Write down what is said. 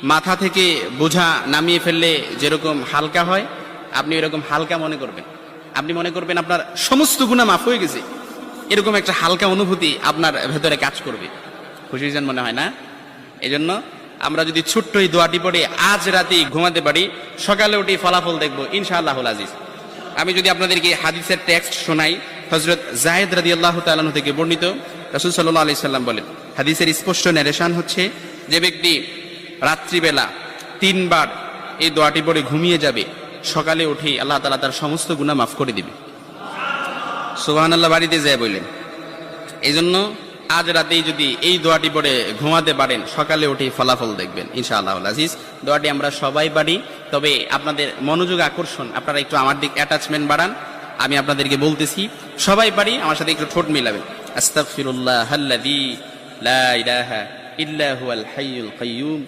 মাথা থেকে বোঝা নামিয়ে ফেললে যেরকম হালকা হয়, আপনি এরকম হালকা মনে করবেন। আপনি মনে করবেন আপনার সমস্ত গুনাহ মাফ হয়ে গেছে, এরকম একটা হালকা অনুভূতি আপনার ভেতরে কাজ করবে। খুশি যেন মনে হয় না? এই জন্য আমরা যদি ছোট্ট এই দোয়াটি পড়ে আজ রাতে ঘুমাতে পারি, সকালে উঠে ফলাফল দেখবো ইনশাআল্লাহুল আজিজ। আমি যদি আপনাদেরকে হাদিসের টেক্সট শোনাই, হযরত যায়েদ রাদিয়াল্লাহু তাআলা আনহু থেকে বর্ণিত, রাসূল সাল্লাল্লাহু আলাইহি সাল্লাম বলেন, হাদিসের স্পষ্ট ন্যারেশন হচ্ছে, যে ব্যক্তি রাত্রিবেলা 3 বার এই দোয়াটি পড়ে ঘুমিয়ে যাবে, সকালে উঠে আল্লাহ তাআলা তার সমস্ত গুনাহ মাফ করে দিবে। সুবহানাল্লাহ বাড়িতে যায় বললেন। এই জন্য আজ রাতেই যদি এই দোয়াটি পড়ে ঘুমাতে পারেন, সকালে উঠে ফলাফল দেখবেন ইনশাআল্লাহুল আজিজ। দোয়াটি আমরা সবাই পারি, তবে আপনাদের মনোযোগ আকর্ষণ, আপনারা একটু আমার দিক অ্যাটাচমেন্ট বাড়ান। আমি আপনাদেরকে বলতেছি, সবাই পারি, আমার সাথে একটু ঠোঁট মিলাবেন। আস্তাগফিরুল্লাহাল্লাযী লা ইলাহা ইল্লা হুয়াল হাইয়ুল কাইয়্যুম